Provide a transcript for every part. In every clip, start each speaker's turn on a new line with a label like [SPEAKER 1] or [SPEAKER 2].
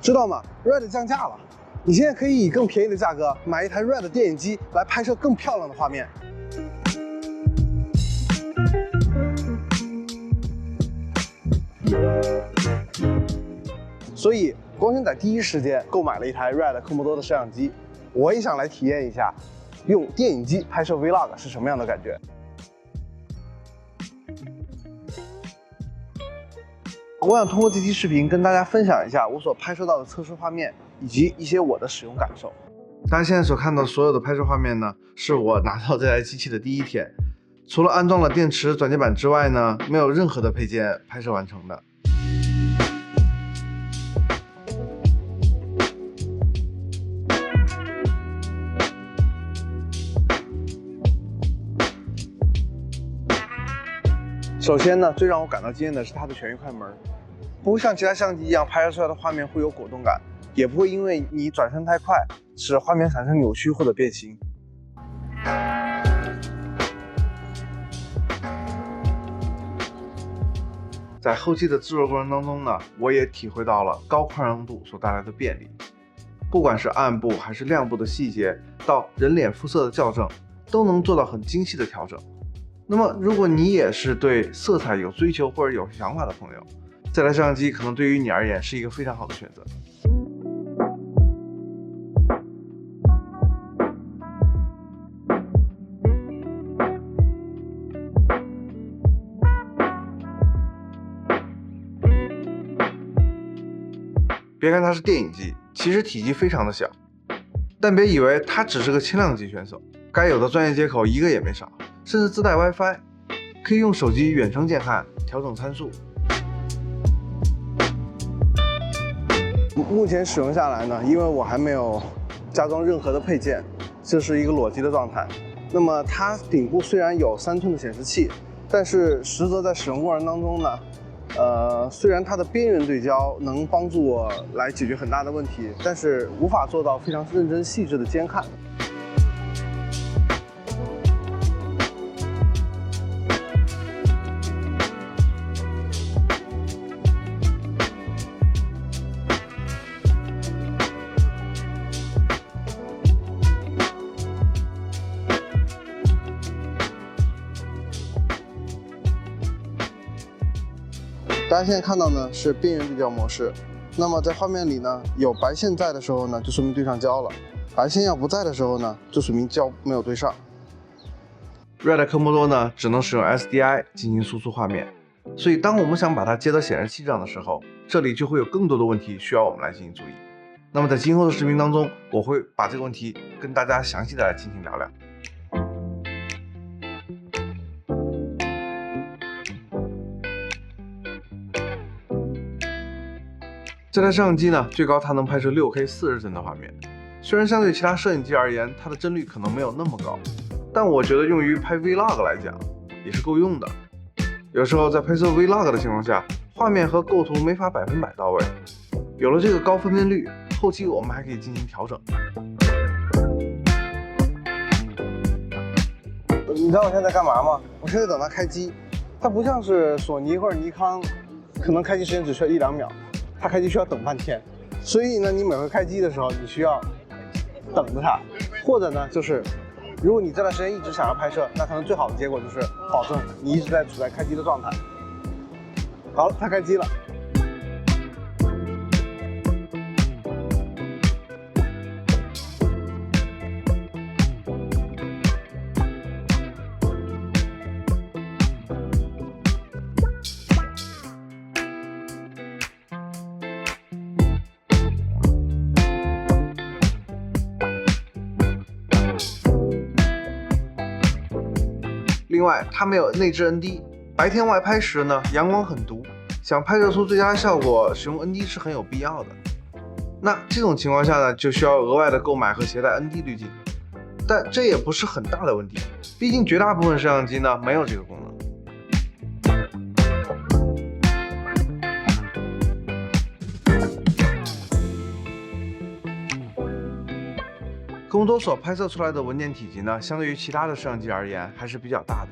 [SPEAKER 1] 知道吗 ？Red 降价了，你现在可以以更便宜的价格买一台 Red 电影机来拍摄更漂亮的画面。所以，光先在第一时间购买了一台 Red 科莫多的摄像机，我也想来体验一下用电影机拍摄 Vlog 是什么样的感觉。我想通过这期视频跟大家分享一下我所拍摄到的测试画面，以及一些我的使用感受。大家现在所看到所有的拍摄画面呢，是我拿到这台机器的第一天，除了安装了电池、转接板之外呢，没有任何的配件拍摄完成的。首先呢，最让我感到惊艳的是它的全域快门，不会像其他相机一样拍摄出来的画面会有果冻感，也不会因为你转身太快使画面产生扭曲或者变形。在后期的制作过程当中呢，我也体会到了高宽容度所带来的便利，不管是暗部还是亮部的细节，到人脸肤色的校正，都能做到很精细的调整。那么，如果你也是对色彩有追求或者有想法的朋友，这台摄像机可能对于你而言是一个非常好的选择。别看它是电影机，其实体积非常的小，但别以为它只是个轻量级选手，该有的专业接口一个也没少，甚至自带 WiFi， 可以用手机远程监看，调整参数。目前使用下来呢，因为我还没有加装任何的配件，这是一个裸机的状态。那么它顶部虽然有3寸的显示器，但是实则在使用过程当中呢，虽然它的边缘对焦能帮助我来解决很大的问题，但是无法做到非常认真细致的监看。大家现在看到呢是边缘对焦模式，那么在画面里呢有白线在的时候呢，就说明对上焦了；白线要不在的时候呢，就说明焦没有对上。Red 科莫多呢只能使用 SDI 进行输出画面，所以当我们想把它接到显示器上的时候，这里就会有更多的问题需要我们来进行注意。那么在今后的视频当中，我会把这个问题跟大家详细的来进行聊聊。这台摄像机呢，最高它能拍摄6K 40帧的画面。虽然相对其他摄影机而言，它的帧率可能没有那么高，但我觉得用于拍 Vlog 来讲，也是够用的。有时候在拍摄 Vlog 的情况下，画面和构图没法100%到位。有了这个高分辨率，后期我们还可以进行调整。你知道我现在在干嘛吗？我现在等它开机。它不像是索尼或者尼康，可能开机时间只需要1-2秒。它开机需要等半天，所以呢，你每回开机的时候，你需要等着它，或者呢，就是如果你这段时间一直想要拍摄，那可能最好的结果就是保证你一直处在开机的状态。好了，它开机了。另外，它没有内置 ND， 白天外拍时呢，阳光很毒，想拍摄出最佳效果，使用 ND 是很有必要的。那这种情况下呢，就需要额外的购买和携带 ND 滤镜，但这也不是很大的问题，毕竟绝大部分摄像机呢没有这个功能。摩多所拍摄出来的文件体积呢，相对于其他的摄像机而言还是比较大的。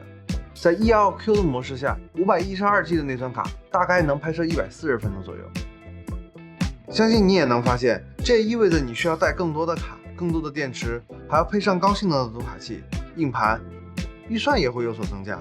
[SPEAKER 1] 在 ELQ 的模式下，512G 的内存卡大概能拍摄140分钟左右。相信你也能发现，这也意味着你需要带更多的卡、更多的电池，还要配上高性能的读卡器、硬盘，预算也会有所增加。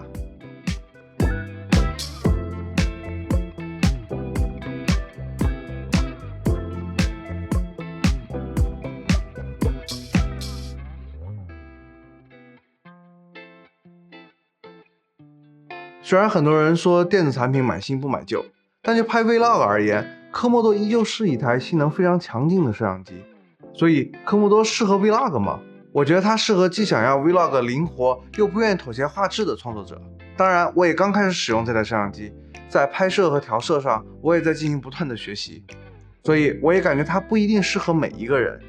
[SPEAKER 1] 虽然很多人说电子产品买新不买旧，但就拍 Vlog 而言，科莫多依旧是一台性能非常强劲的摄像机。所以科莫多适合 Vlog 吗？我觉得它适合既想要 Vlog 灵活又不愿意妥协画质的创作者。当然，我也刚开始使用这台摄像机，在拍摄和调色上，我也在进行不断的学习，所以我也感觉它不一定适合每一个人。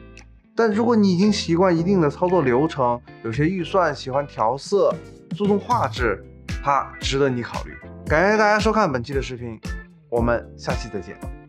[SPEAKER 1] 但如果你已经习惯一定的操作流程，有些预算喜欢调色、注重画质，它值得你考虑。感谢大家收看本期的视频，我们下期再见。